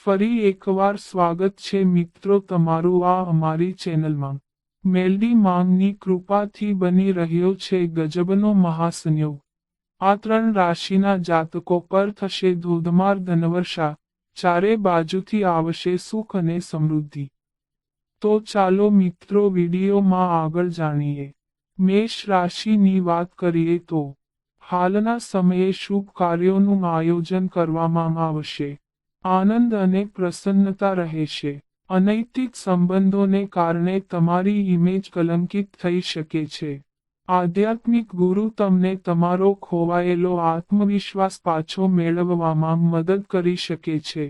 ફરી એકવાર સ્વાગત છે મિત્રો તમારું આ અમારી ચેનલમાં। મેલડી માંગની કૃપાથી બની રહ્યો છે ગજબનો મહાસંયોગ। આ 3 રાશિના જાતકો પર થશે ધોધમાર ધનવર્ષા, ચારે બાજુથી આવશે સુખ અને સમૃદ્ધિ। તો ચાલો મિત્રો વિડીયોમાં આગળ જાણીએ। મેષ રાશિની વાત કરીએ તો હાલના સમયે શુભ કાર્યોનું આયોજન કરવામાં આવશે। આનંદ અને પ્રસન્નતા રહેશે। અનૈતિક સંબંધોને કારણે તમારી ઇમેજ કલંકિત થઈ શકે છે। આધ્યાત્મિક ગુરુ તમને તમારો ખોવાયેલો આત્મવિશ્વાસ પાછો મેળવવામાં મદદ કરી શકે છે।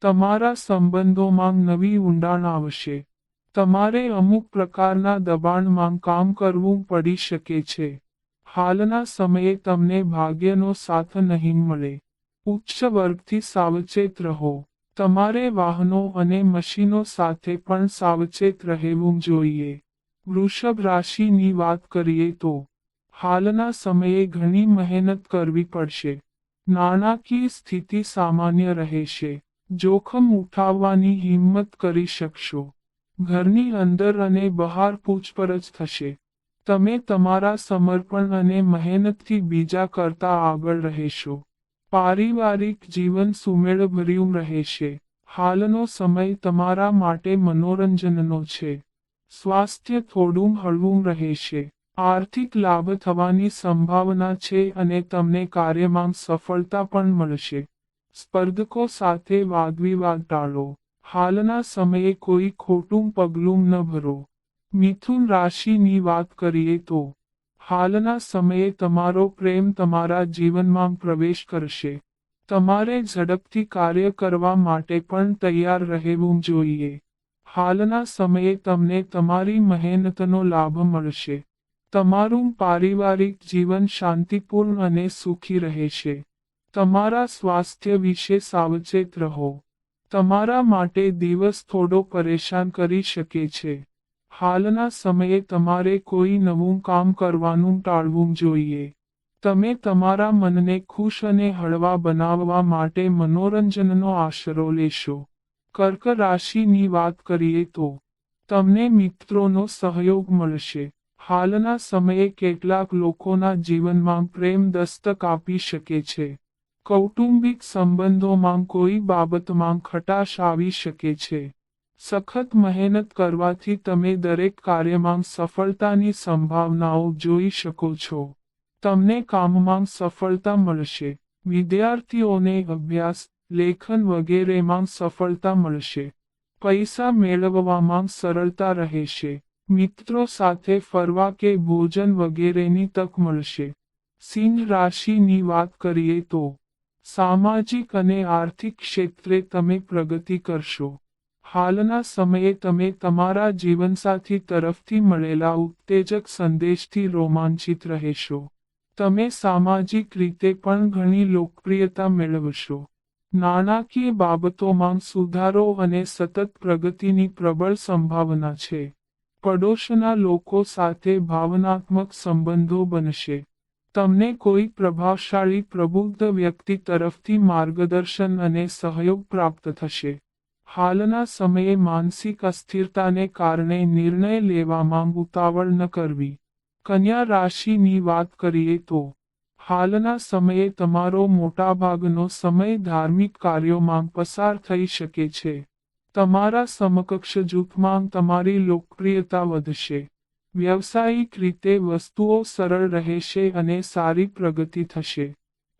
તમારા સંબંધોમાં નવી ઊંડાણ આવશે। તમારે અમુક પ્રકારના દબાણમાં કામ કરવું પડી શકે છે। હાલના સમયે તમને ભાગ્યનો સાથ નહીં મળે। ઉચ્ચ વર્ગથી સાવચેત રહો। તમારે વાહનો અને મશીનો સાથે પણ સાવચેત રહેવું જોઈએ। વૃષભ રાશિની વાત કરીએ તો હાલના સમયે ઘણી મહેનત કરવી પડશે। નાણાકીય સ્થિતિ સામાન્ય રહેશે। જોખમ ઉઠાવવાની હિંમત કરી શકશો। ઘરની અંદર અને બહાર પૂછપરછ થશે। તમે તમારા સમર્પણ અને મહેનતથી બીજા કરતા આગળ રહેશો। પારિવારિક જીવન સુમેળભર્યું રહેશે। હાલનો સમય તમારા માટે મનોરંજનનો છે। સ્વાસ્થ્ય થોડું હળવું રહેશે। આર્થિક લાભ થવાની સંભાવના છે અને તમને કાર્યમાં સફળતા પણ મળશે। સ્પર્ધકો સાથે વાદવિવાદ ટાળો। હાલના સમયે કોઈ ખોટું પગલું ન ભરો। મિથુન રાશિની વાત કરીએ તો હાલના સમયે તમારો પ્રેમ તમારા જીવનમાં પ્રવેશ કરશે। તમારે ઝડપથી કાર્ય કરવા માટે પણ તૈયાર રહેવું જોઈએ। હાલના સમયે તમને તમારી મહેનતનો લાભ મળશે। તમારું પારિવારિક જીવન શાંતિપૂર્ણ અને સુખી રહેશે। તમારા સ્વાસ્થ્ય વિશે સાવચેત રહો। તમારા માટે દિવસ થોડો પરેશાન કરી શકે છે। હાલના સમયે તમારે કોઈ નવું કામ કરવાનું ટાળવું જોઈએ। તમે તમારા મનને ખુશ અને હળવા બનાવવા માટે મનોરંજનનો આશરો લેશો। કર્ક રાશિની વાત કરીએ તો તમને મિત્રોનો સહયોગ મળશે। હાલના સમયે કેટલાક લોકોના જીવનમાં પ્રેમ દસ્તક આપી શકે છે। કૌટુંબિક સંબંધોમાં કોઈ બાબતમાં ખટાશ આવી શકે છે। સખત મહેનત કરવાથી તમે દરેક કાર્યમાં સફળતાની સંભાવનાઓ જોઈ શકો છો। તમને કામમાં સફળતા મળશે। વિદ્યાર્થીઓને અભ્યાસ, લેખન વગેરેમાં સફળતા મળશે। પૈસા મેળવવામાં સરળતા રહેશે। મિત્રો સાથે ફરવા કે ભોજન વગેરેની તક મળશે। સિંહ રાશિની વાત કરીએ તો સામાજિક અને આર્થિક ક્ષેત્રે તમે પ્રગતિ કરશો। હાલના સમયે તમે તમારા જીવનસાથી તરફથી મળેલા ઉત્તેજક સંદેશથી રોમાંચિત રહેશો। તમે સામાજિક રીતે પણ ઘણી લોકપ્રિયતા મેળવશો। નાણાકીય બાબતોમાં સુધારો અને સતત પ્રગતિની પ્રબળ સંભાવના છે। પડોશના લોકો સાથે ભાવનાત્મક સંબંધો બનશે। તમને કોઈ પ્રભાવશાળી પ્રબુદ્ધ વ્યક્તિ તરફથી માર્ગદર્શન અને સહયોગ પ્રાપ્ત થશે। હાલના સમયે માનસિક અસ્થિરતાને કારણે નિર્ણય લેવામાં ઉતાવળ ન કરવી। કન્યા રાશિની વાત કરીએ તો હાલના સમયે તમારો મોટાભાગનો સમય ધાર્મિક કાર્યોમાં પસાર થઈ શકે છે। તમારા સમકક્ષ જૂથમાં તમારી લોકપ્રિયતા વધશે। વ્યવસાયિક રીતે વસ્તુઓ સરળ રહેશે અને સારી પ્રગતિ થશે।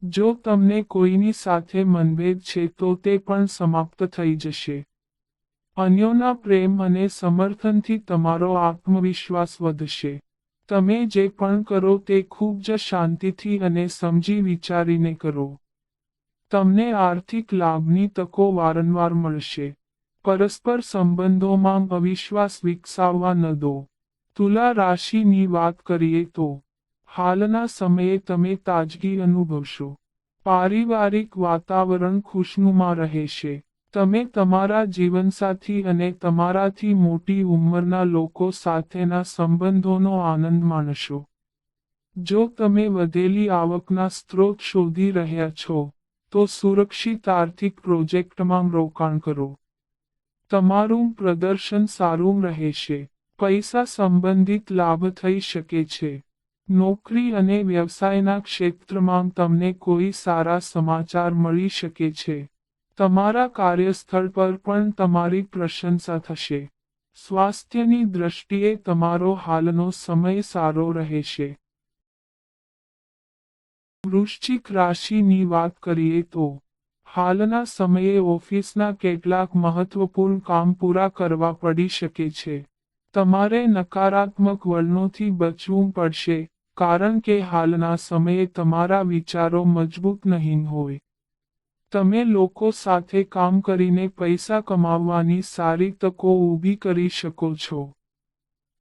જો તમને કોઈની સાથે મનભેદ છે તો તે પણ સમાપ્ત થઈ જશે। અન્યોના પ્રેમ અને સમર્થનથી તમારો આત્મવિશ્વાસ વધશે। તમે જે પણ કરો તે ખૂબ જ શાંતિથી અને સમજી વિચારીને કરો। તમને આર્થિક લાભની તકો વારંવાર મળશે। પરસ્પર સંબંધોમાં અવિશ્વાસ વિકસાવવા ન દો। તુલા રાશિની વાત કરીએ તો હાલના સમયે તમે તાજગી અનુભવશો। પારિવારિક વાતાવરણ ખુશનુમા રહેશે। તમે તમારા જીવનસાથી અને તમારાથી મોટી ઉંમરના લોકો સાથેના સંબંધોનો આનંદ માણશો। જો તમે વધેલી આવકના સ્ત્રોત શોધી રહ્યા છો તો સુરક્ષિત આર્થિક પ્રોજેક્ટમાં રોકાણ કરો. તમારું પ્રદર્શન સારું રહેશે. પૈસા સંબંધિત લાભ થઈ શકે છે. નોકરી અને વ્યવસાયના ક્ષેત્રમાં તમને કોઈ સારા સમાચાર મળી શકે છે. તમારા કાર્યસ્થળ પર પણ તમારી પ્રશંસા થશે. સ્વાસ્થ્યની દ્રષ્ટિએ તમારો હાલનો સમય સારો રહેશે. વૃશ્ચિક રાશિની વાત કરીએ તો હાલના સમયે ઓફિસના કેટલાક મહત્વપૂર્ણ કામ પૂરા કરવા પડી શકે છે. તમારે નકારાત્મક વલણોથી બચવું પડશે, કારણ કે હાલના સમયે તમારા વિચારો મજબૂત નહીં હોય. તમે લોકો સાથે કામ કરીને પૈસા કમાવવાની સારી તકો ઊભી કરી શકો છો.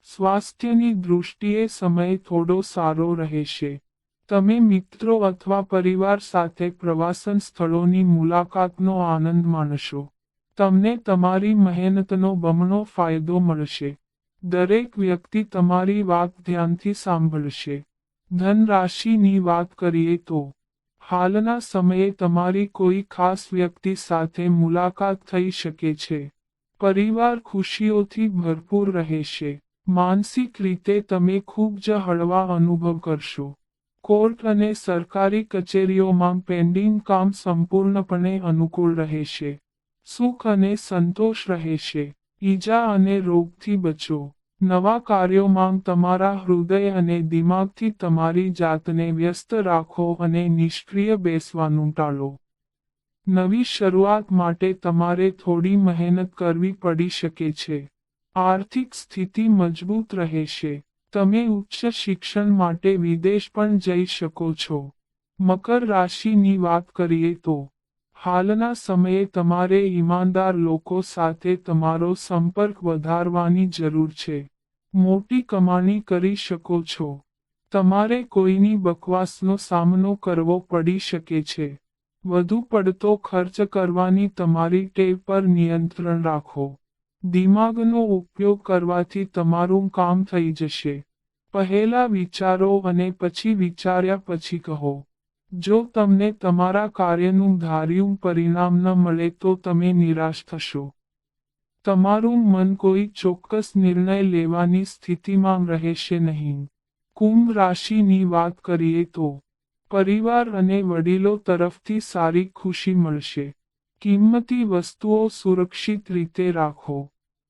સ્વાસ્થ્યની દૃષ્ટિએ સમય થોડો સારો રહેશે. તમે મિત્રો અથવા પરિવાર સાથે પ્રવાસન સ્થળોની મુલાકાતનો આનંદ માણશો. તમને તમારી મહેનતનો બમણો ફાયદો મળશે. દરેક વ્યક્તિ તમારી વાત ધ્યાનથી સાંભળશે. ધન રાશિની વાત કરીએ તો હાલના સમયે તમારી કોઈ ખાસ વ્યક્તિ સાથે મુલાકાત થઈ શકે છે. પરિવાર ખુશીઓથી ભરપૂર રહેશે. માનસિક રીતે તમે ખૂબ જ હળવા અનુભવ કરશો. કોર્ટ અને સરકારી કચેરીઓમાં પેન્ડિંગ કામ સંપૂર્ણપણે અનુકૂળ રહેશે. સુખ અને સંતોષ રહેશે. ઈજા અને રોગથી બચો. નવા કાર્યોમાં તમારા હૃદય અને દિમાગથી તમારી જાતને વ્યસ્ત રાખો અને નિષ્ક્રિય બેસવાનું ટાળો. નવી શરૂઆત માટે તમારે થોડી મહેનત કરવી પડી શકે છે. આર્થિક સ્થિતિ મજબૂત રહેશે. તમે ઉચ્ચ શિક્ષણ માટે વિદેશ પણ જઈ શકો છો. મકર રાશિની વાત કરીએ તો હાલના સમયે તમારે ઈમાનદાર લોકો સાથે તમારો સંપર્ક વધારવાની જરૂર છે. મોટી કમાણી કરી શકો છો. તમારે કોઈની બકવાસનો સામનો કરવો પડી શકે છે. વધુ પડતો ખર્ચ કરવાની તમારી ટેવ પર નિયંત્રણ રાખો. દિમાગનો ઉપયોગ કરવાથી તમારું કામ થઈ જશે. પહેલા વિચારો અને પછી વિચાર્યા પછી કહો. જો તમને તમારા કાર્યનું ધાર્યું પરિણામ ન મળે તો તમે નિરાશ થશો. તમારું મન કોઈ ચોક્કસ નિર્ણય લેવાની સ્થિતિમાં રહેશે નહીં. કુંભ રાશિની વાત કરીએ તો પરિવાર અને વડીલો તરફથી સારી ખુશી મળશે. કિંમતી વસ્તુઓ સુરક્ષિત રીતે રાખો.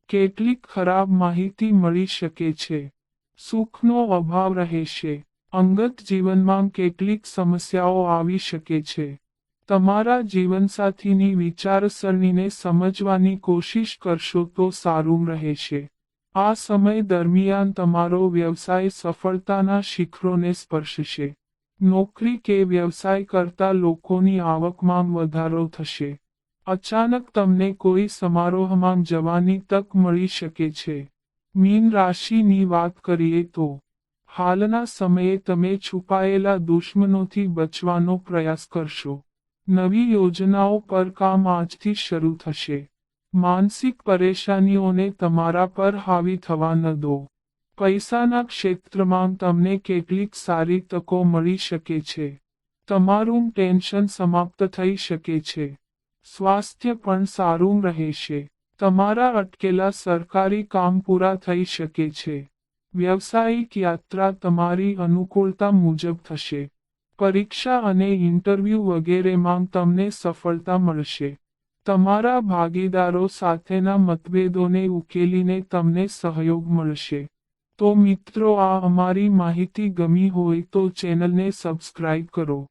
કેટલીક ખરાબ માહિતી મળી શકે છે. સુખનો અભાવ રહેશે. અંગત જીવનમાં કેટલીક સમસ્યાઓ આવી શકે છે. તમારા જીવનસાથીની વિચારસરણીને સમજવાની કોશિશ કરશો તો સારું રહેશે. આ સમય દરમિયાન તમારો વ્યવસાય સફળતાના શિખરોને સ્પર્શશે. નોકરી કે વ્યવસાય કરતા લોકોની આવકમાં વધારો થશે. અચાનક તમને કોઈ સમારોહમાં જવાની તક મળી શકે છે. મીન રાશિની વાત કરીએ તો હાલના સમયે તમે છુપાયેલા દુશ્મનોથી બચવાનો પ્રયાસ કરશો. નવી યોજનાઓ પર કામ આજથી શરૂ થશે. માનસિક પરેશાનીઓને તમારા પર હાવી થવા ન દો. પૈસાના ક્ષેત્રમાં તમને કેટલીક સારી તકો મળી શકે છે. તમારું ટેન્શન સમાપ્ત થઈ શકે છે. સ્વાસ્થ્ય પણ સારું રહેશે. તમારા અટકેલા સરકારી કામ પૂરા થઈ શકે છે. વ્યવસાયિક યાત્રા તમારી અનુકૂળતા મુજબ થશે. પરીક્ષા અને ઇન્ટરવ્યૂ વગેરેમાં તમને સફળતા મળશે. તમારા ભાગીદારો સાથેના મતભેદોને ઉકેલીને તમને સહયોગ મળશે. તો મિત્રો, આ અમારી માહિતી ગમી હોય તો ચેનલને સબસ્ક્રાઇબ કરો.